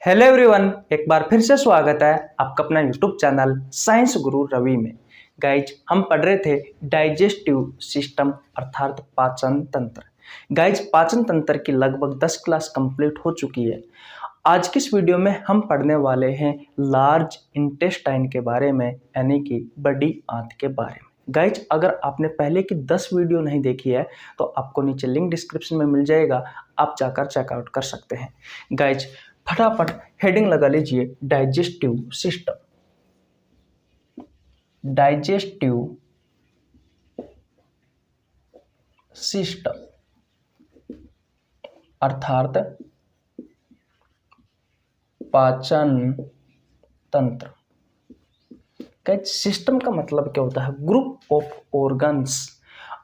Hello everyone, एक बार फिर से स्वागत है आपका अपना यूट्यूब चैनल साइंस गुरु रवि में। गाइज, हम पढ़ रहे थे डाइजेस्टिव सिस्टम अर्थात पाचन तंत्र। गाइज, पाचन तंत्र की लगभग 10 क्लास कंप्लीट हो चुकी है। आज की इस वीडियो में हम पढ़ने वाले हैं लार्ज इंटेस्टाइन के बारे में, यानी कि बड़ी आंत के बारे में। गाइज, अगर आपने पहले की 10 वीडियो नहीं देखी है तो आपको नीचे लिंक डिस्क्रिप्शन में मिल जाएगा, आप जाकर चेकआउट कर सकते हैं। गाइज, फटाफट हेडिंग लगा लीजिए, डाइजेस्टिव सिस्टम। डाइजेस्टिव सिस्टम अर्थात पाचन तंत्र। गाइस, सिस्टम का मतलब क्या होता है? ग्रुप ऑफ ऑर्गन्स,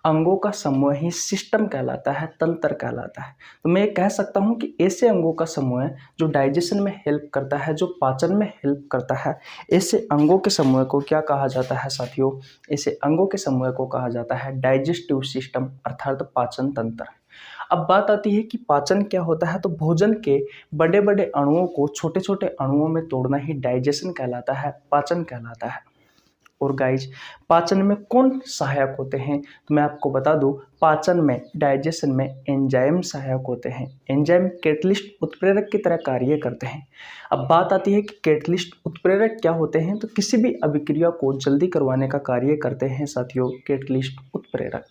अंगों का समूह ही सिस्टम कहलाता है, तंत्र कहलाता है। तो मैं ये कह सकता हूँ कि ऐसे अंगों का समूह है जो डाइजेशन में हेल्प करता है, जो पाचन में हेल्प करता है। ऐसे अंगों के समूह को क्या कहा जाता है साथियों? ऐसे अंगों के समूह को कहा जाता है डाइजेस्टिव सिस्टम अर्थात पाचन तंत्र। अब बात आती है कि पाचन क्या होता है, तो भोजन के बड़े बड़े अणुओं को छोटे छोटे अणुओं में तोड़ना ही डाइजेशन कहलाता है, पाचन कहलाता है। और गाइज, पाचन में कौन सहायक होते हैं? तो मैं आपको बता दूं, पाचन में, डाइजेशन में एंजाइम सहायक होते हैं। एंजाइम कैटलिस्ट उत्प्रेरक की तरह कार्य करते हैं। अब बात आती है कि कैटलिस्ट उत्प्रेरक क्या होते हैं, तो किसी भी अभिक्रिया को जल्दी करवाने का कार्य करते हैं साथियों कैटलिस्ट उत्प्रेरक।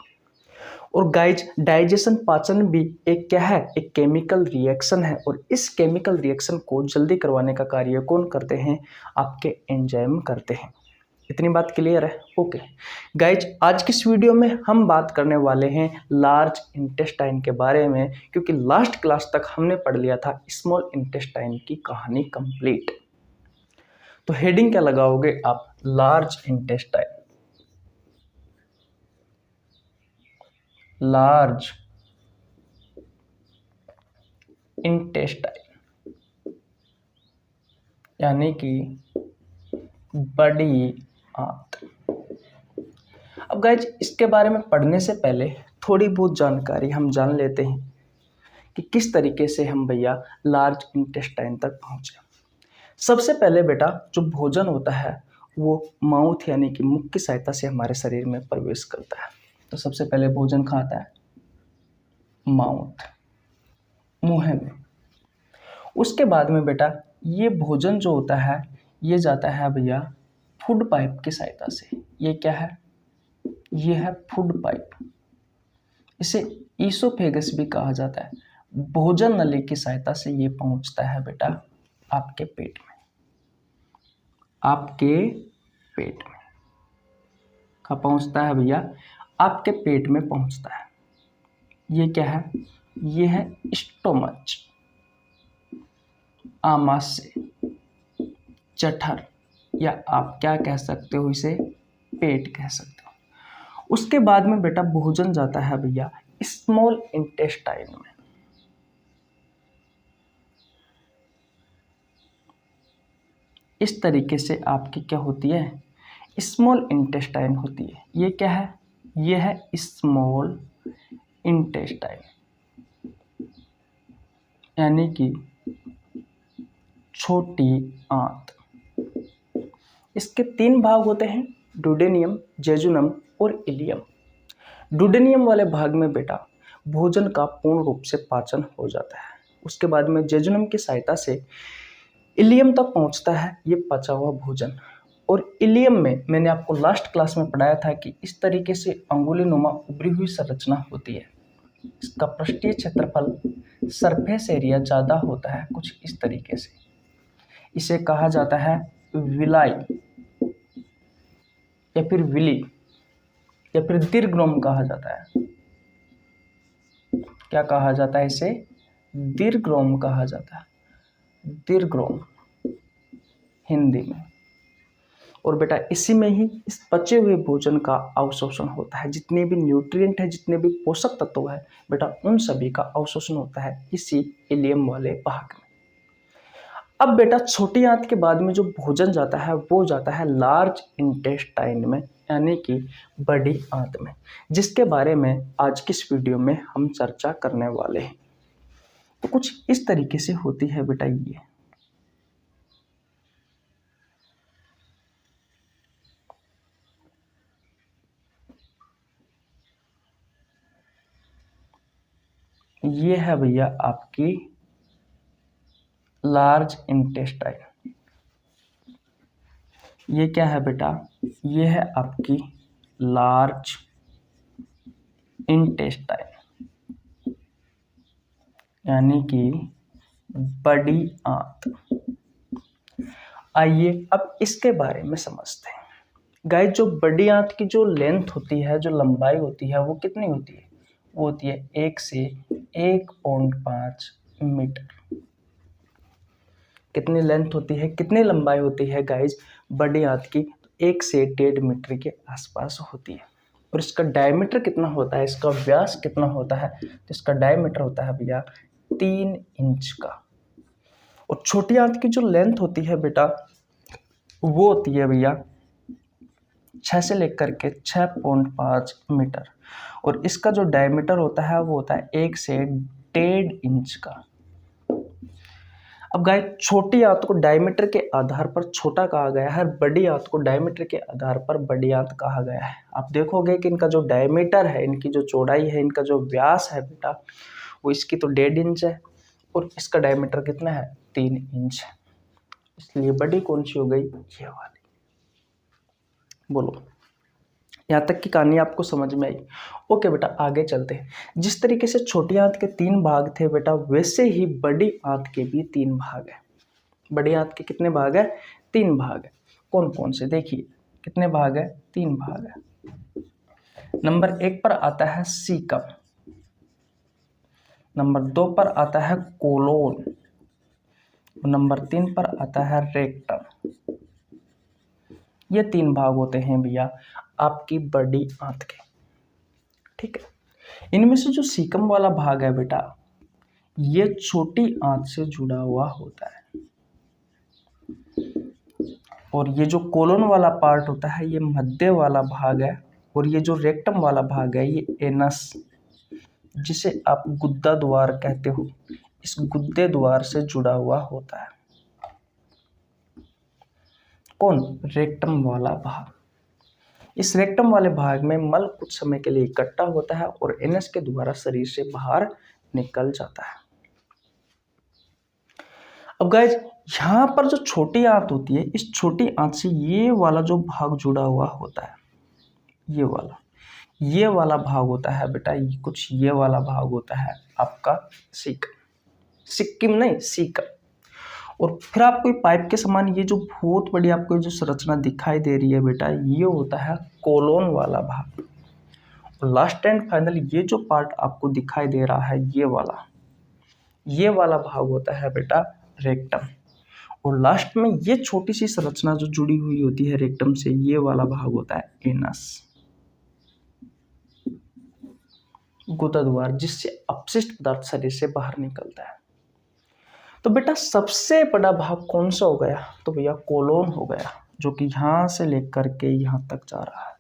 और गाइज, डाइजेशन, पाचन भी एक क्या है? एक केमिकल रिएक्शन है, और इस केमिकल रिएक्शन को जल्दी करवाने का कार्य कौन करते हैं? आपके एंजाइम करते हैं। इतनी बात क्लियर है? ओके गाइज, आज की इस वीडियो में हम बात करने वाले हैं लार्ज इंटेस्टाइन के बारे में, क्योंकि लास्ट क्लास तक हमने पढ़ लिया था स्मॉल इंटेस्टाइन की कहानी कंप्लीट। तो हेडिंग क्या लगाओगे आप? Large intestine. लार्ज इंटेस्टाइन यानी कि बड़ी आंत। अब गाइज, इसके बारे में पढ़ने से पहले थोड़ी बहुत जानकारी हम जान लेते हैं कि किस तरीके से हम भैया लार्ज इंटेस्टाइन तक पहुंचे। सबसे पहले बेटा, जो भोजन होता है वो माउथ यानी कि मुख की सहायता से हमारे शरीर में प्रवेश करता है। तो सबसे पहले भोजन कहाँ आता है? माउथ, मुंह में। उसके बाद में बेटा, ये भोजन जो होता है ये जाता है भैया फूड पाइप की सहायता से। ये क्या है? ये है फूड पाइप। इसे ईसोफेगस भी कहा जाता है। भोजन नली की सहायता से ये पहुंचता है बेटा आपके पेट में। आपके पेट में कहाँ पहुंचता है भैया? आपके पेट में पहुंचता है। ये क्या है? ये है स्टोमच, आमाशय, जठर, या आप क्या कह सकते हो? इसे पेट कह सकते हो। उसके बाद में बेटा भोजन जाता है भैया स्मॉल इंटेस्टाइन में। इस तरीके से आपकी क्या होती है? स्मॉल इंटेस्टाइन होती है। ये क्या है? ये है स्मॉल इंटेस्टाइन यानी कि छोटी आंत। इसके 3 भाग होते हैं, डुडेनियम, जेजुनम और इलियम। डुडेनियम वाले भाग में बेटा भोजन का पूर्ण रूप से पाचन हो जाता है। उसके बाद में जेजुनम की सहायता से इलियम तक पहुंचता है ये पचा हुआ भोजन। और इलियम में मैंने आपको लास्ट क्लास में पढ़ाया था कि इस तरीके से अंगुलीनुमा उभरी हुई संरचना होती है। इसका पृष्ठीय क्षेत्रफल, सरफेस एरिया ज़्यादा होता है, कुछ इस तरीके से। इसे कहा जाता है विलाई या फिर विली या फिर दीर्घ्रोम कहा जाता है। क्या कहा जाता है इसे? दीर्घ्रोम कहा जाता है, दीर्घ्रोम हिंदी में। और बेटा इसी में ही इस पचे हुए भोजन का अवशोषण होता है। जितने भी न्यूट्रिएंट है, जितने भी पोषक तत्व है बेटा, उन सभी का अवशोषण होता है इसी इलियम वाले भाग में। अब बेटा छोटी आंत के बाद में जो भोजन जाता है वो जाता है लार्ज इंटेस्टाइन में, यानी कि बड़ी आंत में, जिसके बारे में आज की इस वीडियो में हम चर्चा करने वाले हैं। तो कुछ इस तरीके से होती है बेटा ये। ये है भैया आपकी लार्ज इंटेस्टाइन। ये क्या है बेटा, ये है आपकी लार्ज इंटेस्टाइन, यानी कि बड़ी आंत। आइए अब इसके बारे में समझते हैं। गाइस, जो बड़ी आंत की जो लेंथ होती है, जो लंबाई होती है, वो कितनी होती है? वो होती है 1 से 1.5 मीटर। कितनी लेंथ होती है, कितनी लंबाई होती है गाइस बड़ी आंत की? 1 से 1.5 मीटर के आसपास होती है। और इसका डायमीटर कितना होता है, इसका व्यास कितना होता है? तो इसका डायमीटर होता है भैया 3 इंच का। और छोटी आंत की जो लेंथ होती है बेटा, वो होती है भैया 6 से लेकर के 6.5 मीटर। और इसका जो डायमीटर होता है वो होता है 1 से 1.5 इंच का। अब गाइस, छोटी आंत को डायमीटर के आधार पर छोटा कहा गया है, बड़ी आंत को डायमीटर के आधार पर बड़ी आंत कहा गया है। आप देखोगे कि इनका जो डायमीटर है, इनकी जो चौड़ाई है, इनका जो व्यास है बेटा, वो इसकी तो 1.5 इंच है और इसका डायमीटर कितना है? 3 इंच है। इसलिए बड़ी कौन सी हो गई? ये वाली। बोलो, यहाँ तक की कहानी आपको समझ में आई? ओके बेटा, आगे चलते हैं। जिस तरीके से छोटी आंत के 3 भाग थे बेटा, वैसे ही बड़ी आंत के भी 3 भाग है। बड़ी आंत के कितने भाग है? 3 भाग है। कौन कौन से? देखिए कितने भाग है? 3 भाग है। नंबर 1 पर आता है सीकम, नंबर 2 पर आता है कोलोन, नंबर 3 पर आता है रेक्टम। ये 3 भाग होते हैं भैया आपकी बड़ी आंत के। ठीक है, इनमें से जो सीकम वाला भाग है बेटा, ये छोटी आंत से जुड़ा हुआ होता है। और ये जो कोलोन वाला पार्ट होता है, ये मध्य वाला भाग है। और ये जो रेक्टम वाला भाग है, ये एनस, जिसे आप गुद्दा द्वार कहते हो, इस गुद्दे द्वार से जुड़ा हुआ होता है। कौन? रेक्टम वाला भाग। इस रेक्टम वाले भाग में मल कुछ समय के लिए इकट्ठा होता है और एनस के द्वारा शरीर से बाहर निकल जाता है। अब गाइस, यहाँ पर जो छोटी आंत होती है, इस छोटी आंत से ये वाला जो भाग जुड़ा हुआ होता है, ये वाला भाग होता है बेटा, कुछ ये वाला भाग होता है आपका सिक्किम नहीं, सीकम। और फिर आपको पाइप के समान ये जो बहुत बड़ी आपको जो संरचना दिखाई दे रही है बेटा, ये होता है कोलोन वाला भाग। और लास्ट एंड फाइनल ये जो पार्ट आपको दिखाई दे रहा है, ये वाला भाग होता है बेटा रेक्टम। और लास्ट में ये छोटी सी संरचना जो जुड़ी हुई होती है रेक्टम से, ये वाला भाग होता है एनस, गुदा द्वार, जिससे अपशिष्ट पदार्थ शरीर से बाहर निकलता है। तो बेटा सबसे बड़ा भाग कौन सा हो गया? तो भैया कोलोन हो गया, जो कि यहां से लेकर के यहां तक जा रहा है।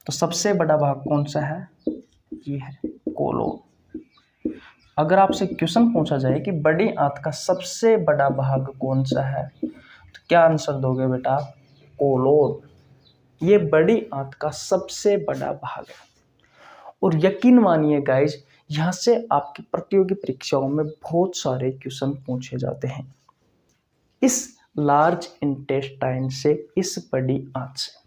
तो सबसे बड़ा भाग कौन सा है? ये है कोलोन। अगर आपसे क्वेश्चन पूछा जाए कि बड़ी आंत का सबसे बड़ा भाग कौन सा है, तो क्या आंसर दोगे बेटा? कोलोन। ये बड़ी आंत का सबसे बड़ा भाग है। और यकीन मानिए गाइज, यहाँ से आपकी प्रतियोगी परीक्षाओं में बहुत सारे क्वेश्चन पूछे जाते हैं इस लार्ज इंटेस्टाइन से, इस बड़ी आंत से।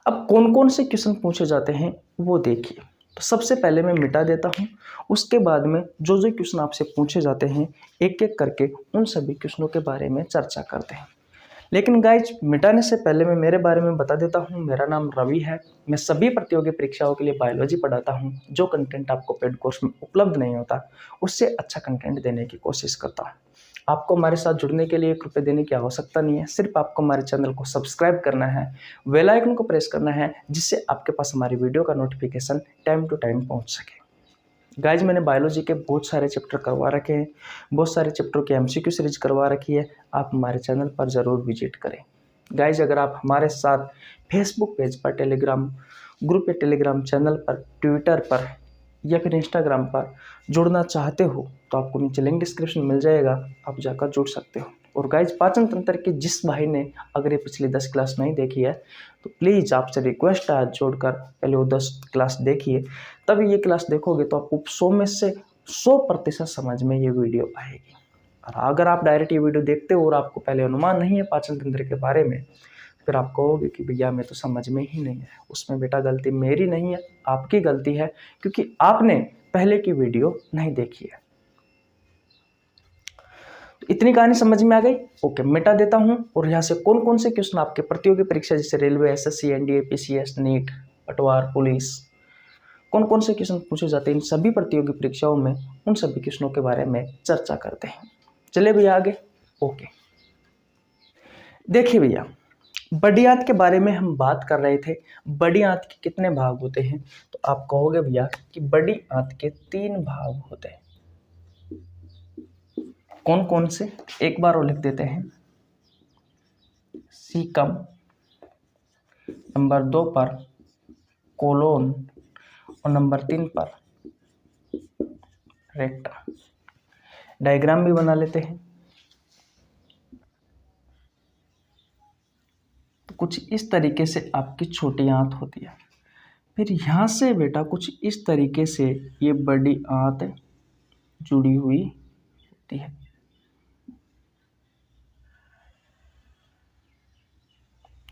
अब कौन कौन से क्वेश्चन पूछे जाते हैं वो देखिए। तो सबसे पहले मैं मिटा देता हूं, उसके बाद में जो जो क्वेश्चन आपसे पूछे जाते हैं एक एक करके उन सभी क्वेश्चनों के बारे में चर्चा करते हैं। लेकिन गाइज, मिटाने से पहले मैं मेरे बारे में बता देता हूं। मेरा नाम रवि है। मैं सभी प्रतियोगी परीक्षाओं के लिए बायोलॉजी पढ़ाता हूं। जो कंटेंट आपको पेड कोर्स में उपलब्ध नहीं होता, उससे अच्छा कंटेंट देने की कोशिश करता हूं। आपको हमारे साथ जुड़ने के लिए ₹1 देने की आवश्यकता नहीं है। सिर्फ आपको हमारे चैनल को सब्सक्राइब करना है, बेल आइकन को प्रेस करना है, जिससे आपके पास हमारी वीडियो का नोटिफिकेशन टाइम टू टाइम पहुंच सके। गाइज, मैंने बायोलॉजी के बहुत सारे चैप्टर करवा रखे हैं, बहुत सारे चैप्टरों की MCQ सीरीज करवा रखी है। आप हमारे चैनल पर ज़रूर विजिट करें। गाइज, अगर आप हमारे साथ फेसबुक पेज पर, टेलीग्राम ग्रुप या टेलीग्राम चैनल पर, ट्विटर पर या फिर इंस्टाग्राम पर जुड़ना चाहते हो, तो आपको नीचे लिंक डिस्क्रिप्शन मिल जाएगा, आप जाकर जुड़ सकते हो। और गाइज पाचन तंत्र के जिस भाई ने अगर ये पिछली 10 क्लास नहीं देखी है तो प्लीज़ आपसे रिक्वेस्ट है जोड़कर पहले वो 10 क्लास देखिए, तभी ये क्लास देखोगे तो आपको 100 में से 100% समझ में ये वीडियो आएगी। और अगर आप डायरेक्ट ये वीडियो देखते हो और आपको पहले अनुमान नहीं है पाचन तंत्र के बारे में, फिर आप कहोगे कि भैया मैं तो समझ में ही नहीं है। उसमें बेटा गलती मेरी नहीं है, आपकी गलती है, क्योंकि आपने पहले की वीडियो नहीं देखी है। इतनी कहानी समझ में आ गई? ओके, मिटा देता हूं और यहाँ से कौन कौन से क्वेश्चन आपके प्रतियोगी परीक्षा जैसे railway, SSC, NDA, PCS, NEET, पटवार, पुलिस, कौन कौन से क्वेश्चन पूछे जाते हैं इन सभी प्रतियोगी परीक्षाओं में, उन सभी क्वेश्चनों के बारे में चर्चा करते हैं। चलिए भैया आगे। ओके, देखिए भैया, बड़ी आंत के बारे में हम बात कर रहे थे। बड़ी आंत के कितने भाग होते हैं? तो आप कहोगे भैया कि बड़ी आंत के 3 भाग होते हैं। कौन कौन से? एक बार और लिख देते हैं। सीकम, नंबर 2 पर कोलोन और नंबर 3 पर रेक्टम। डायग्राम भी बना लेते हैं। तो कुछ इस तरीके से आपकी छोटी आंत होती है। फिर यहाँ से बेटा कुछ इस तरीके से ये बड़ी आंत जुड़ी हुई होती है।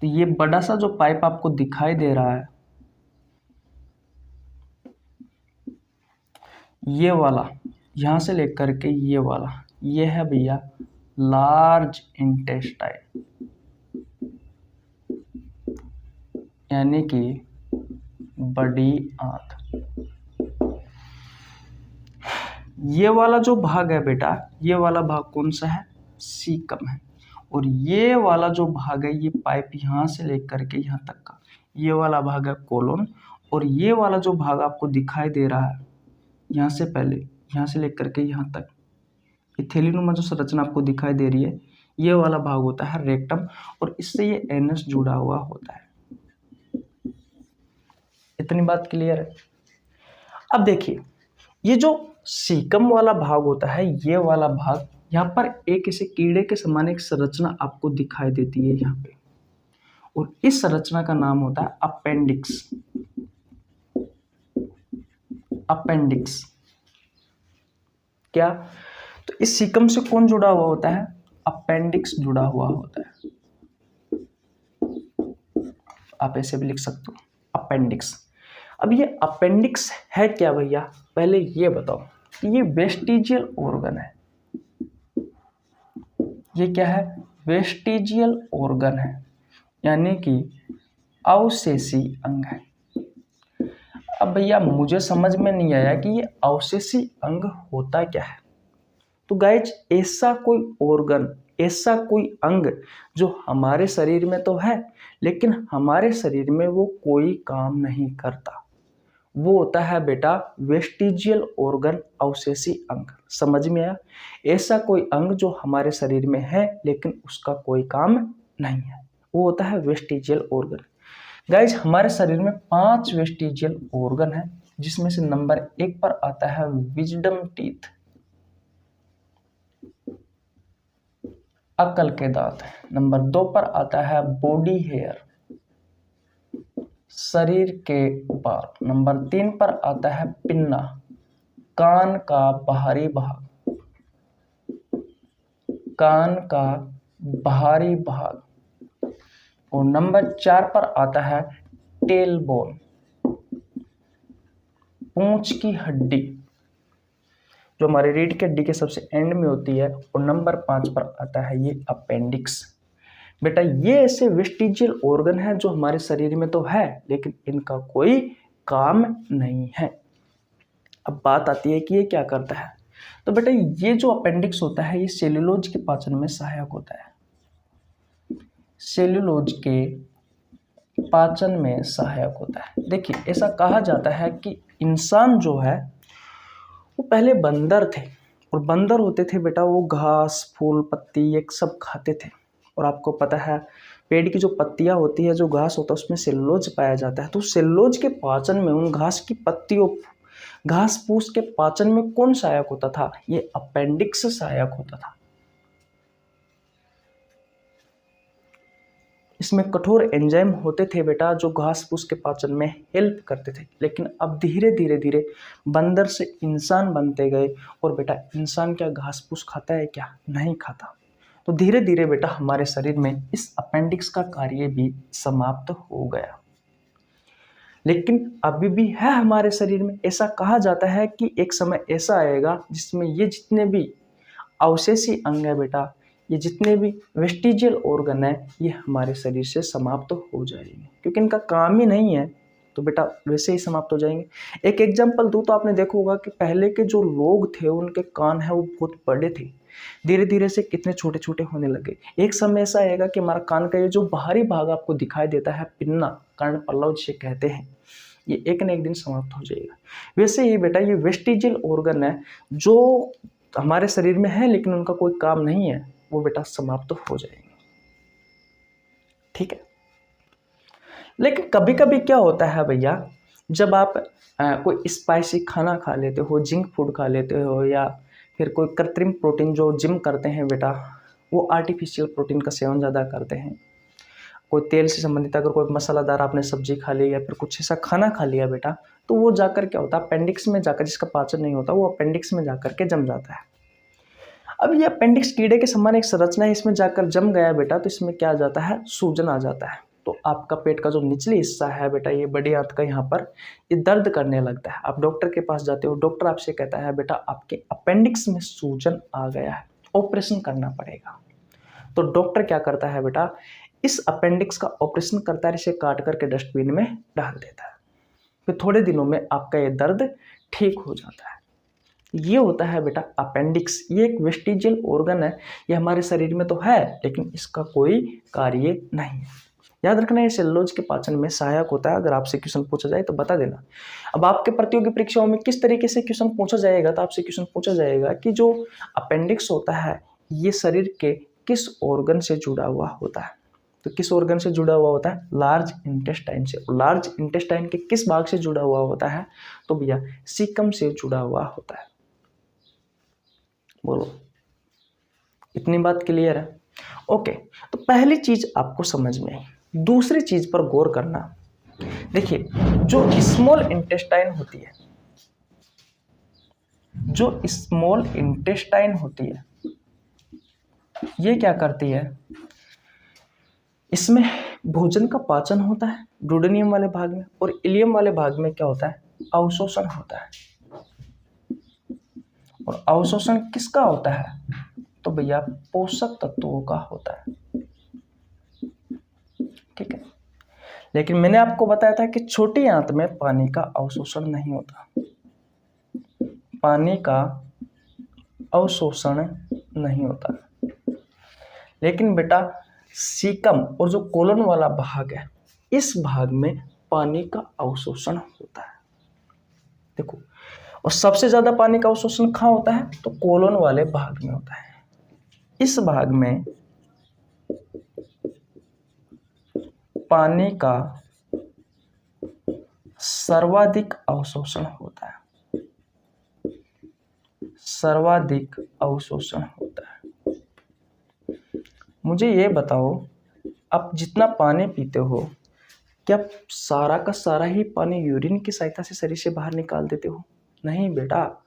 तो ये बड़ा सा जो पाइप आपको दिखाई दे रहा है, ये वाला, यहाँ से लेकर के ये वाला, ये है भैया लार्ज इंटेस्टाइन, यानी कि बड़ी आंत। ये वाला जो भाग है बेटा, ये वाला भाग कौन सा है? सीकम है। और ये वाला जो भाग है, ये पाइप यहाँ से लेकर के यहाँ तक का, ये वाला भाग है कोलोन। और ये वाला जो भाग आपको दिखाई दे रहा है, यहाँ से पहले, यहाँ से लेकर के यहाँ तक, ये थैलीनुमा जो संरचना आपको दिखाई दे रही है, ये वाला भाग होता है रेक्टम, और इससे ये एनस जुड़ा हुआ होता है। इतनी बात क्लियर है? अब देखिए, ये जो सीकम वाला भाग होता है, ये वाला भाग, यहाँ पर एक ऐसे कीड़े के समान एक संरचना आपको दिखाई देती है यहाँ पे, और इस संरचना का नाम होता है अपेंडिक्स। अपेंडिक्स क्या? तो इस सीकम से कौन जुड़ा हुआ होता है? अपेंडिक्स जुड़ा हुआ होता है। आप ऐसे भी लिख सकते हो, अपेंडिक्स। अब ये अपेंडिक्स है क्या भैया? पहले ये बताओ। ये वेस्टिजियल ऑर्गन है। ये क्या है? वेस्टिजियल ऑर्गन है, यानी कि अवशेषी अंग है। अब भैया मुझे समझ में नहीं आया कि ये अवशेषी अंग होता क्या है। तो गाइज, ऐसा कोई ऑर्गन, ऐसा कोई अंग जो हमारे शरीर में तो है, लेकिन हमारे शरीर में वो कोई काम नहीं करता, वो होता है बेटा वेस्टिजियल ऑर्गन, अवशेषी अंग। समझ में आया? ऐसा कोई अंग जो हमारे शरीर में है लेकिन उसका कोई काम नहीं है, वो होता है वेस्टिजियल ऑर्गन। गाइज, हमारे शरीर में 5 वेस्टिजियल ऑर्गन है, जिसमें से नंबर 1 पर आता है विजडम टीथ, अक्ल के दांत। नंबर 2 पर आता है बॉडी हेयर, शरीर के बाल। नंबर 3 पर आता है पिन्ना, कान का बाहरी भाग, कान का बाहरी भाग। और नंबर 4 पर आता है टेल बोन, पूंछ की हड्डी, जो हमारे रीढ़ की हड्डी के सबसे एंड में होती है। और नंबर 5 पर आता है ये अपेंडिक्स। बेटा, ये ऐसे वेस्टिजियल ऑर्गन है जो हमारे शरीर में तो है, लेकिन इनका कोई काम नहीं है। अब बात आती है कि ये क्या करता है। तो बेटा, ये जो अपेंडिक्स होता है, ये सेल्यूलोज के पाचन में सहायक होता है। सेल्यूलोज के पाचन में सहायक होता है। देखिए, ऐसा कहा जाता है कि इंसान जो है वो पहले बंदर थे, और बंदर होते थे बेटा, वो घास, फूल, पत्ती ये सब खाते थे। और आपको पता है पेड़ की जो पत्तियां होती है, जो घास होता है, उसमें सेल्यूलोज पाया जाता है। तो सेल्यूलोज के पाचन में, उन घास की पत्तियों, घास फूस के पाचन में कौन सहायक होता था? ये अपेंडिक्स सहायक होता था। इसमें कठोर एंजाइम होते थे बेटा जो घास फूस के पाचन में हेल्प करते थे, लेकिन अब धीरे धीरे धीरे बंदर से इंसान बनते गए। और बेटा इंसान क्या घास फूस खाता है क्या? नहीं खाता। तो धीरे धीरे बेटा हमारे शरीर में इस अपेंडिक्स का कार्य भी समाप्त हो गया। लेकिन अभी भी है हमारे शरीर में। ऐसा कहा जाता है कि एक समय ऐसा आएगा जिसमें ये जितने भी अवशेषी अंग है बेटा, ये जितने भी वेस्टिजियल ऑर्गन है, ये हमारे शरीर से समाप्त हो जाएंगे, क्योंकि इनका काम ही नहीं है, तो बेटा वैसे ही समाप्त हो जाएंगे। एक एग्जांपल दूं तो आपने देखा होगा कि पहले के जो लोग थे उनके कान है वो बहुत बड़े थे, धीरे धीरे से कितने छोटे छोटे होने लगे। एक समय ऐसा आएगा कि हमारा कान का ये जो बाहरी भाग आपको दिखाई देता है, पिन्ना, कर्ण पल्लव जिसे कहते हैं, ये एक न एक दिन समाप्त हो जाएगा। वैसे ही बेटा ये वेस्टिजियल ऑर्गन है जो हमारे शरीर में है लेकिन उनका कोई काम नहीं है, वो बेटा समाप्त हो जाएंगे। ठीक है। लेकिन कभी कभी क्या होता है भैया, जब आप कोई स्पाइसी खाना खा लेते हो, जिंक फूड खा लेते हो, या फिर कोई कृत्रिम प्रोटीन जो जिम करते हैं बेटा, वो आर्टिफिशियल प्रोटीन का सेवन ज़्यादा करते हैं। कोई तेल से संबंधित अगर कोई मसालादार आपने सब्जी खा ली या फिर कुछ ऐसा खाना खा लिया बेटा, तो वो जाकर क्या होता है, अपेंडिक्स में जाकर, जिसका पाचन नहीं होता वो अपेंडिक्स में जाकर के जम जाता है। अब ये अपेंडिक्स कीड़े के समान एक संरचना है, इसमें जाकर जम गया बेटा, तो इसमें क्या आ जाता है, सूजन आ जाता है। तो आपका पेट का जो निचली हिस्सा है बेटा, ये बड़ी आंत का, यहाँ पर ये दर्द करने लगता है। आप डॉक्टर के पास जाते हो, डॉक्टर आपसे कहता है बेटा आपके अपेंडिक्स में सूजन आ गया है, ऑपरेशन करना पड़ेगा। तो डॉक्टर क्या करता है बेटा, इस अपेंडिक्स का ऑपरेशन करता है, इसे काट करके डस्टबिन में डाल देता है। फिर थोड़े दिनों में आपका ये दर्द ठीक हो जाता है। ये होता है बेटा अपेंडिक्स। ये एक वेस्टिजियल ऑर्गन है, ये हमारे शरीर में तो है लेकिन इसका कोई कार्य नहीं है। याद रखना, ये सेलुलोज के पाचन में सहायक होता है। अगर आपसे क्वेश्चन पूछा जाए तो बता देना। अब आपके प्रतियोगी परीक्षाओं में किस तरीके से क्वेश्चन पूछा जाएगा, तो आपसे क्वेश्चन पूछा जाएगा कि जो अपेंडिक्स होता है ये शरीर के किस ऑर्गन से जुड़ा हुआ होता है। तो किस ऑर्गन से जुड़ा हुआ होता है, लार्ज इंटेस्टाइन से। लार्ज इंटेस्टाइन के किस भाग से जुड़ा हुआ होता है, तो भैया सीकम से जुड़ा हुआ होता है। बोलो, इतनी बात क्लियर है? ओके, तो पहली चीज आपको समझ में आई। दूसरी चीज पर गौर करना। देखिए, जो स्मॉल इंटेस्टाइन होती है, जो स्मॉल इंटेस्टाइन होती है, ये क्या करती है, इसमें भोजन का पाचन होता है डुोडेनियम वाले भाग में, और इलियम वाले भाग में क्या होता है, अवशोषण होता है। और अवशोषण किसका होता है, तो भैया पोषक तत्वों का होता है। ठीक है। लेकिन मैंने आपको बताया था कि छोटी आंत में पानी का अवशोषण नहीं होता, पानी का अवशोषण नहीं होता। लेकिन बेटा सीकम और जो कोलन वाला भाग है, इस भाग में पानी का अवशोषण होता है। देखो, और सबसे ज्यादा पानी का अवशोषण कहाँ होता है, तो कोलन वाले भाग में होता है। इस भाग में पानी का सर्वाधिक अवशोषण होता है, सर्वाधिक अवशोषण होता है। मुझे ये बताओ, आप जितना पानी पीते हो, क्या सारा का सारा ही पानी यूरिन की सहायता से शरीर से बाहर निकाल देते हो? नहीं बेटा,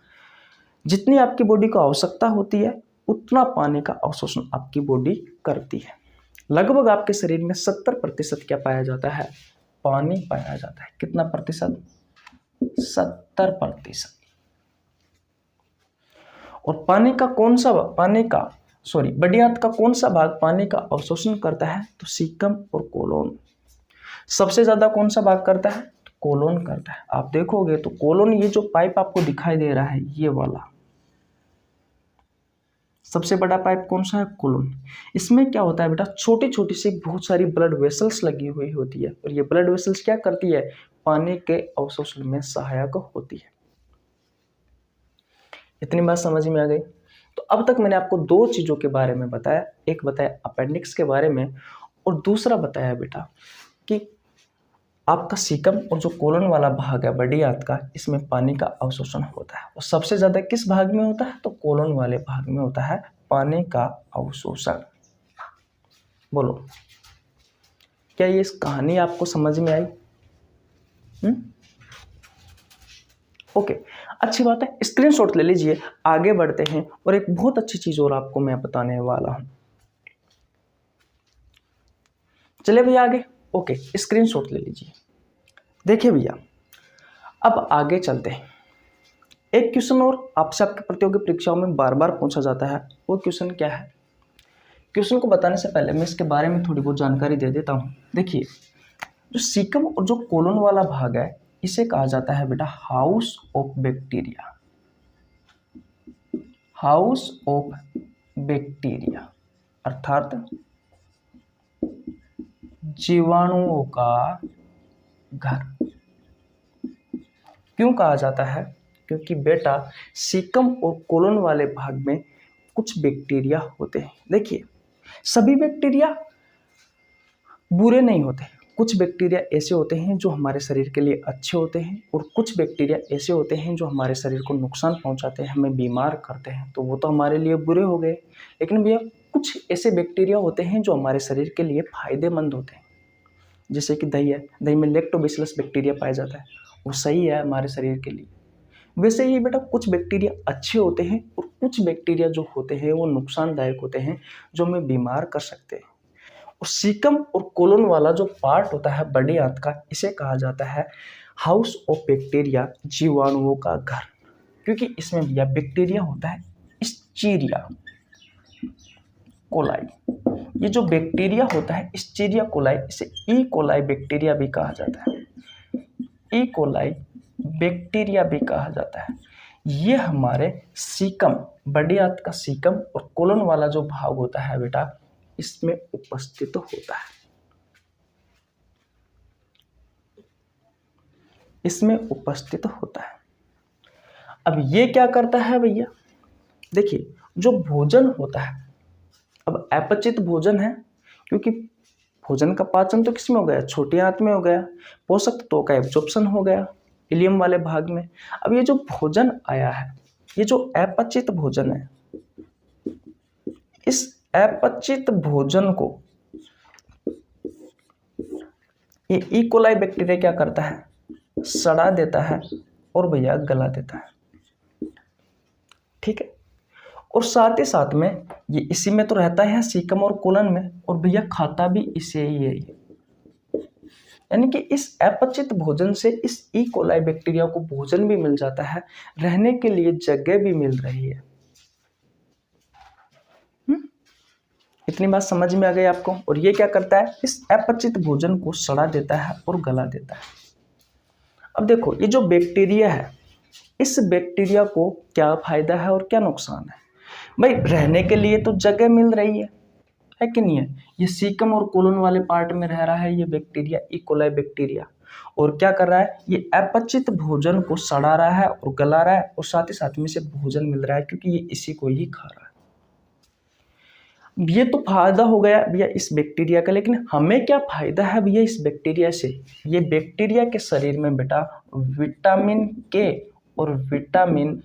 जितनी आपकी बॉडी को आवश्यकता होती है उतना पानी का अवशोषण आपकी बॉडी करती है। लगभग आपके शरीर में 70% क्या पाया जाता है, पानी पाया जाता है। कितना प्रतिशत, 70%। और बड़ी आंत का कौन सा भाग पानी का अवशोषण करता है, तो सीकम और कोलोन। सबसे ज्यादा कौन सा भाग करता है, तो कोलोन करता है। आप देखोगे तो कोलोन, ये जो पाइप आपको दिखाई दे रहा है, ये वाला सबसे बड़ा पाइप कौन सा है, कोलोन। इसमें क्या होता है बेटा, छोटी छोटी सी बहुत सारी ब्लड वेसल्स लगी हुई होती है, और ये ब्लड वेसल्स क्या करती है, पानी के अवशोषण में सहायक होती है। इतनी बात समझ में आ गई? तो अब तक मैंने आपको दो चीजों के बारे में बताया, एक बताया अपेंडिक्स के बारे में, और दूसरा बताया बेटा कि आपका सीकम और जो कोलन वाला भाग है बड़ी आंत का, इसमें पानी का अवशोषण होता है। और सबसे ज्यादा किस भाग में होता है, तो कोलन वाले भाग में होता है पानी का अवशोषण। बोलो, क्या ये इस कहानी आपको समझ में आई? ओके, अच्छी बात है, स्क्रीनशॉट ले लीजिए। आगे बढ़ते हैं और एक बहुत अच्छी चीज और आपको मैं बताने वाला हूं। चले भैया आगे। ओके, स्क्रीनशॉट ले लीजिए। देखिए भैया, अब आगे चलते हैं। एक क्वेश्चन और आपसे आपके प्रतियोगी परीक्षाओं में बार बार पूछा जाता है। वो क्वेश्चन क्या है? क्वेश्चन को बताने से पहले मैं इसके बारे में थोड़ी बहुत जानकारी दे देता हूँ। देखिए, जो सीकम और जो कोलन वाला भाग है, इसे कहा जाता है बेटा house of bacteria. House of bacteria अर्थात जीवाणुओं का घर। क्यों कहा जाता है? क्योंकि बेटा सीकम और कोलन वाले भाग में कुछ बैक्टीरिया होते हैं। देखिए, सभी बैक्टीरिया बुरे नहीं होते। कुछ बैक्टीरिया ऐसे होते हैं जो हमारे शरीर के लिए अच्छे होते हैं, और कुछ बैक्टीरिया ऐसे होते हैं जो हमारे शरीर को नुकसान पहुंचाते हैं, हमें बीमार करते हैं, तो वो तो हमारे लिए बुरे हो गए। लेकिन भैया कुछ ऐसे बैक्टीरिया होते हैं जो हमारे शरीर के लिए फायदेमंद होते हैं। जैसे कि दही है, दही में लैक्टोबैसिलस बैक्टीरिया पाया जाता है, वो सही है हमारे शरीर के लिए। वैसे ही बेटा कुछ बैक्टीरिया अच्छे होते हैं और कुछ बैक्टीरिया जो होते हैं वो नुकसानदायक होते हैं, जो हमें बीमार कर सकते हैं। और सीकम और कोलन वाला जो पार्ट होता है बड़े आंत का, इसे कहा जाता है हाउस ऑफ बैक्टीरिया, जीवाणुओं का घर। क्योंकि इसमें भैया बैक्टीरिया होता है इस्चीरिया कोलाई। ये जो बैक्टीरिया होता है इस्चीरिया कोलाई, इसे ई कोलाई बैक्टीरिया भी कहा जाता है। ई कोलाई बैक्टीरिया भी कहा जाता है। ये हमारे सीकम, बड़ी आंत का सीकम और कोलन वाला जो भाग होता है बेटा, इसमें उपस्थित होता है। इसमें उपस्थित होता है। अब ये क्या करता है भैया? देखिए, जो भोजन होता है, अब अपचित भोजन है, क्योंकि भोजन का पाचन तो किसमें हो गया? छोटी आंत में हो गया। पोषक तत्वों का एब्जॉर्प्शन हो गया इलियम वाले भाग में। अब ये जो भोजन आया है, ये जो अपचित भोजन है, इस अपचित भोजन को ये ई कोलाई बैक्टीरिया क्या करता है? सड़ा देता है और भैया गला देता है। ठीक है, और साथ ही साथ में ये इसी में तो रहता है सीकम और कोलन में, और भैया खाता भी इसे ही है। यानी कि इस अपचित भोजन से इस ई कोलाई बैक्टीरिया को भोजन भी मिल जाता है, रहने के लिए जगह भी मिल रही है। इतनी बात समझ में आ गई आपको? और ये क्या करता है? इस अपचित भोजन को सड़ा देता है और गला देता है। अब देखो, ये जो बैक्टीरिया है, इस बैक्टीरिया को क्या फायदा है और क्या नुकसान है? भाई रहने के लिए तो जगह मिल रही है कि नहीं है? ये सीकम और कोलन वाले पार्ट में रह रहा है ये बैक्टीरिया, ई कोलाई बैक्टीरिया, और क्या कर रहा है? ये अपचित भोजन को सड़ा रहा है और गला रहा है, और साथ ही साथ में से भोजन मिल रहा है, क्योंकि ये इसी को ही खा रहा है। ये तो फायदा हो गया भैया इस बैक्टीरिया का, लेकिन हमें क्या फायदा है भैया इस बैक्टीरिया से? ये बैक्टीरिया के शरीर में बेटा विटामिन के और विटामिन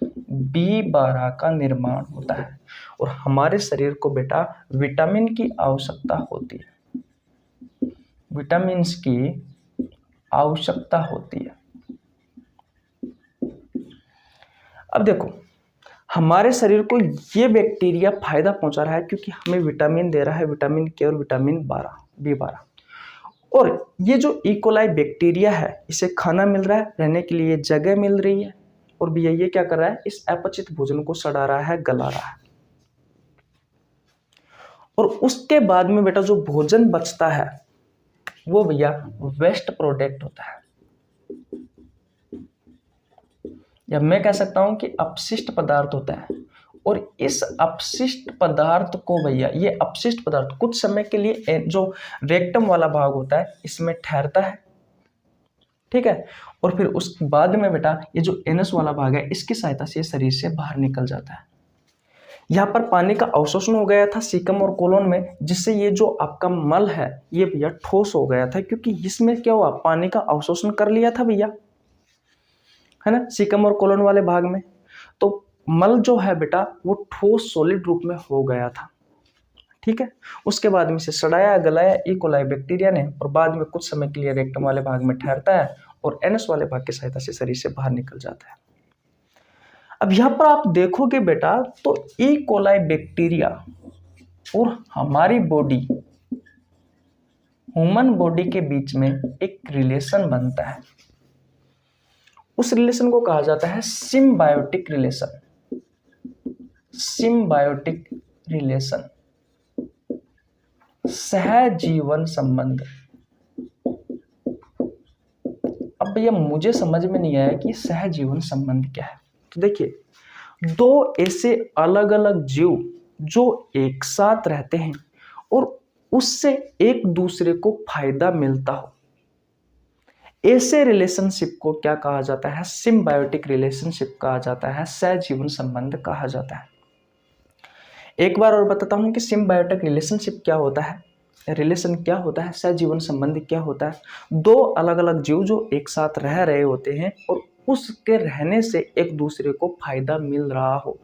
B12 का निर्माण होता है, और हमारे शरीर को बेटा विटामिन की आवश्यकता होती है। विटामिन की आवश्यकता होती है। अब देखो, हमारे शरीर को ये बैक्टीरिया फायदा पहुंचा रहा है क्योंकि हमें विटामिन दे रहा है, विटामिन के और विटामिन B12। और ये जो ई कोलाई बैक्टीरिया है, इसे खाना मिल रहा है, रहने के लिए जगह मिल रही है, और भैया ये क्या कर रहा है? इस अपचित भोजन को सड़ा रहा है, गला रहा है। और उसके बाद में बेटा जो भोजन बचता है वो भैया वेस्ट प्रोडक्ट होता है, या मैं कह सकता हूं कि अपशिष्ट पदार्थ होता है। और इस अपशिष्ट पदार्थ को भैया, ये अपशिष्ट पदार्थ कुछ समय के लिए जो रेक्टम वाला भाग होता है इसमें ठहरता है। ठीक है, और फिर उस बाद में बेटा ये जो एनस वाला भाग है, इसकी सहायता से शरीर से बाहर निकल जाता है। यहाँ पर पानी का अवशोषण हो गया था सीकम और कोलन में, जिससे ये जो आपका मल है ये भैया ठोस हो गया था, क्योंकि इसमें क्या हुआ? पानी का अवशोषण कर लिया था भैया, है ना, सीकम और कोलन वाले भाग में। तो मल जो है बेटा वो ठोस सॉलिड रूप में हो गया था। ठीक है। उसके बाद में इसे सड़ाया गलाया ई कोलाई बैक्टीरिया ने और बाद में कुछ समय के लिए रेक्टम वाले भाग में ठहरता है और एनस वाले भाग की सहायता से शरीर से बाहर निकल जाता है। अब यहाँ पर आप देखोगे बेटा तो ई कोलाई बैक्टीरिया और हमारी बॉडी, ह्यूमन बॉडी के बीच में एक रिलेशन बनता है। उस रिलेशन को कहा जाता है सिम्बायोटिक रिलेशन। सिम्बायोटिक रिलेशन, सहजीवन संबंध। अब भैया मुझे समझ में नहीं आया कि सहजीवन संबंध क्या है। तो देखिए दो ऐसे अलग अलग जीव जो एक साथ रहते हैं और उससे एक दूसरे को फायदा मिलता हो, ऐसे रिलेशनशिप को क्या कहा जाता है? सिम्बायोटिक रिलेशनशिप कहा जाता है, सहजीवन संबंध कहा जाता है। एक बार और बताता हूं कि सिम्बायोटिक रिलेशनशिप क्या होता है, रिलेशन क्या होता है, सहजीवन संबंध क्या होता है। दो अलग अलग जीव जो एक साथ रह रहे होते हैं और उसके रहने से एक दूसरे को फायदा मिल रहा हो,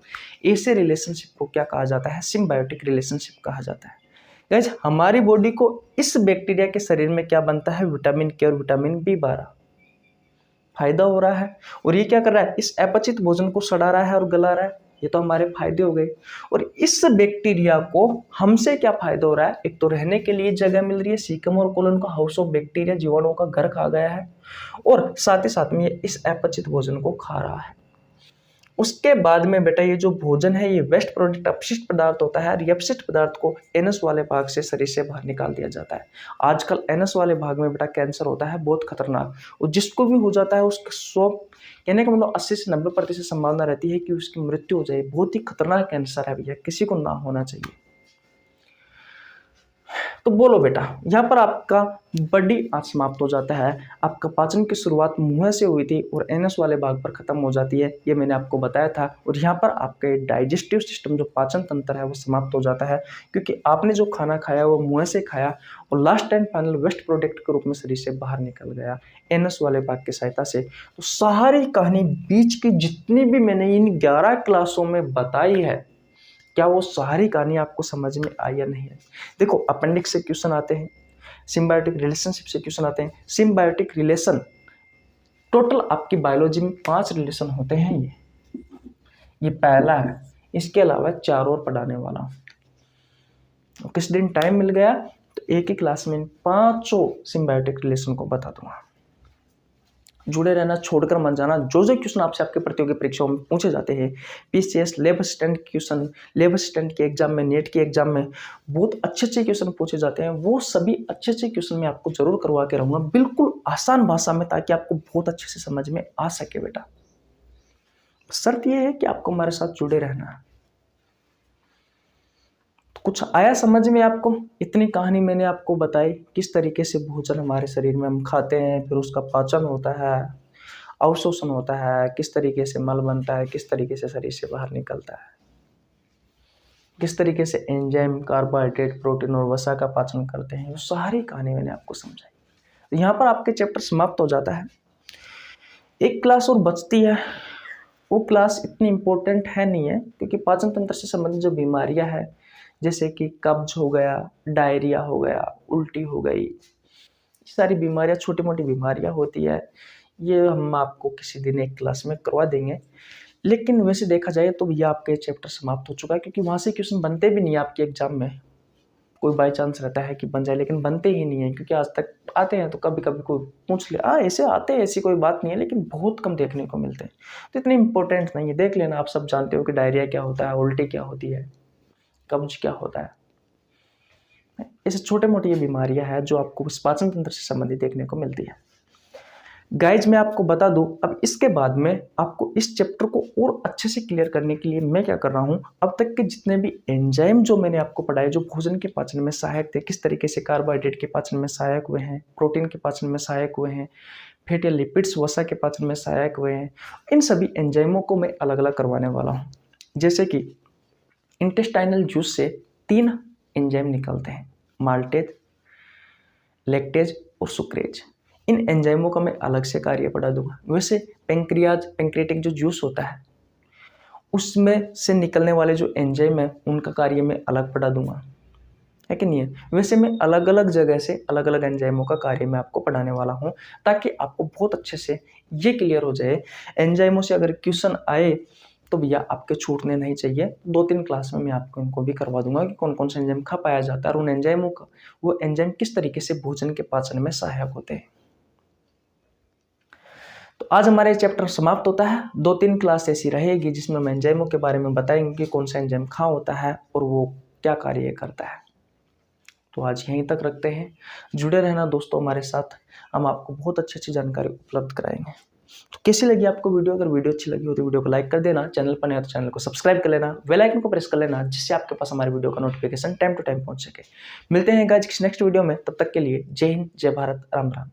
ऐसे रिलेशनशिप को क्या कहा जाता है? सिम्बायोटिक रिलेशनशिप कहा जाता है। गाइस हमारी बॉडी को इस बैक्टीरिया के शरीर में क्या बनता है? विटामिन के और विटामिन B12 फायदा हो रहा है। और ये क्या कर रहा है? इस अपचित भोजन को सड़ा रहा है और गला रहा है। ये तो हमारे फायदे हो गए। और इस बैक्टीरिया को हमसे क्या फायदा हो रहा है? एक तो रहने के लिए जगह मिल रही है, सीकम और कोलन का हाउस ऑफ बैक्टीरिया, जीवाणुओं का घर खा गया है, और साथ ही साथ में ये इस अपचित भोजन को खा रहा है। उसके बाद में बेटा ये जो भोजन है ये वेस्ट प्रोडक्ट अपशिष्ट पदार्थ होता है और ये अपशिष्ट पदार्थ को एनस वाले भाग से शरीर से बाहर निकाल दिया जाता है। आजकल एनस वाले भाग में बेटा कैंसर होता है बहुत खतरनाक, और जिसको भी हो जाता है उसका 100 कहने का मतलब 80 से 90% संभावना रहती है कि उसकी मृत्यु हो जाए। बहुत ही खतरनाक कैंसर है भैया, किसी को ना होना चाहिए। तो बोलो बेटा यहाँ पर आपका बॉडी आज समाप्त हो जाता है। आपका पाचन की शुरुआत मुंह से हुई थी और एनस वाले भाग पर खत्म हो जाती है, ये मैंने आपको बताया था। और यहाँ पर आपके डाइजेस्टिव सिस्टम जो पाचन तंत्र है वो समाप्त हो जाता है, क्योंकि आपने जो खाना खाया वो मुंह से खाया और last and final waste product के रूप में शरीर से बाहर निकल गया एनस वाले भाग की सहायता से। तो सारी कहानी बीच की जितनी भी मैंने इन 11 क्लासों में बताई है, क्या वो सारी कहानी आपको समझ में आई या नहीं आई? देखो अपेंडिक्स से क्वेश्चन आते हैं, सिम्बायोटिक रिलेशनशिप से क्वेश्चन आते हैं। सिम्बायोटिक रिलेशन टोटल आपकी बायोलॉजी में 5 रिलेशन होते हैं। ये पहला है, इसके अलावा 4 और पढ़ाने वाला हूं। किस दिन टाइम मिल गया तो एक ही क्लास में 5 सिम्बायोटिक रिलेशन को बता दूंगा। जुड़े रहना, छोड़कर मत जाना। जो क्वेश्चन आपसे आपके प्रतियोगी परीक्षाओं में पूछे जाते हैं, PCS lab assistant question, lab assistant के एग्जाम में, नेट के एग्जाम में बहुत अच्छे क्वेश्चन पूछे जाते हैं, वो सभी अच्छे क्वेश्चन मैं आपको जरूर करवा के रहूंगा, बिल्कुल आसान भाषा में, ताकि आपको बहुत अच्छे से समझ में आ सके बेटा। शर्त यह है कि आपको हमारे साथ जुड़े रहना है। कुछ आया समझ में आपको? इतनी कहानी मैंने आपको बताई, किस तरीके से भोजन हमारे शरीर में हम खाते हैं, फिर उसका पाचन होता है, अवशोषण होता है, किस तरीके से मल बनता है, किस तरीके से शरीर से बाहर निकलता है, किस तरीके से एंजाइम, कार्बोहाइड्रेट, प्रोटीन और वसा का पाचन करते हैं, वो सारी कहानी मैंने आपको समझाई। तो यहाँ पर आपके चैप्टर समाप्त हो जाता है। एक क्लास और बचती है, वो क्लास इतनी इम्पोर्टेंट है नहीं है, क्योंकि पाचन तंत्र से संबंधित जो बीमारियां हैं जैसे कि कब्ज हो गया, डायरिया हो गया, उल्टी हो गई, सारी बीमारियां छोटी मोटी बीमारियां होती है, ये हम आपको किसी दिन एक क्लास में करवा देंगे। लेकिन वैसे देखा जाए तो ये आपके चैप्टर समाप्त हो चुका है, क्योंकि वहाँ से क्वेश्चन बनते भी नहीं है आपके एग्जाम में। कोई बाई चांस रहता है कि बन जाए, लेकिन बनते ही नहीं है, क्योंकि आज तक आते हैं तो कभी कभी कोई पूछ ले, ऐसे आते हैं, ऐसी कोई बात नहीं है, लेकिन बहुत कम देखने को मिलते हैं। तो इतने इंपॉर्टेंट नहीं है, देख लेना। आप सब जानते हो कि डायरिया क्या होता है, उल्टी क्या होती है, कब्ज क्या होता है। ऐसे छोटे मोटे ये बीमारियां हैं जो आपको पाचन तंत्र से संबंधित देखने को मिलती है। गाइज मैं आपको बता दूं, अब इसके बाद में आपको इस चैप्टर को और अच्छे से क्लियर करने के लिए मैं क्या कर रहा हूं, अब तक के जितने भी एंजाइम जो मैंने आपको पढ़ाए, जो भोजन के पाचन में सहायक थे, किस तरीके से कार्बोहाइड्रेट के पाचन में सहायक हुए हैं, प्रोटीन के पाचन में सहायक हुए हैं, फैटी लिपिड्स वसा के पाचन में सहायक हुए हैं, इन सभी एंजाइमों को मैं अलग अलग करवाने वाला हूँ। जैसे कि इंटेस्टाइनल जूस से 3 एंजाइम निकलते हैं, माल्टेज, लैक्टेज और सुक्रेज। इन एंजाइमों का मैं अलग से कार्य पढ़ा दूंगा। वैसे पैंक्रियाटिक जो जूस होता है उसमें से निकलने वाले जो एंजाइम है उनका कार्य मैं अलग पढ़ा दूंगा। है कि नहीं है। वैसे मैं अलग अलग जगह से अलग अलग एंजाइमों का कार्य मैं आपको पढ़ाने वाला हूँ, ताकि आपको बहुत अच्छे से ये क्लियर हो जाए। एंजाइमों से अगर क्वेश्चन आए तो भैया आपके छूटने नहीं चाहिए। 2-3 क्लास में मैं आपको इनको भी करवा दूंगा कि कौन कौन सा एंजाइम कहाँ पाया जाता है और उन एंजाइमों का वो एंजाइम किस तरीके से भोजन के पाचन में सहायक होते हैं। तो आज हमारा ये चैप्टर समाप्त होता है। 2-3 क्लास ऐसी रहेगी जिसमें हम एंजाइमों के बारे में बताएंगे कि कौन सा एंजाइम कहाँ होता है और वो क्या कार्य करता है। तो आज यहीं तक रखते हैं। जुड़े रहना दोस्तों हमारे साथ, हम आपको बहुत अच्छी अच्छी जानकारी उपलब्ध कराएंगे। तो कैसी लगी आपको वीडियो? अगर वीडियो अच्छी लगी हो तो वीडियो को लाइक कर देना, चैनल पर नया तो चैनल को सब्सक्राइब कर लेना, बेल आइकन को प्रेस कर लेना, जिससे आपके पास हमारे वीडियो का नोटिफिकेशन टाइम टू टाइम पहुंच सके। मिलते हैं गाइस नेक्स्ट वीडियो में, तब तक के लिए जय हिंद, जय भारत, राम राम।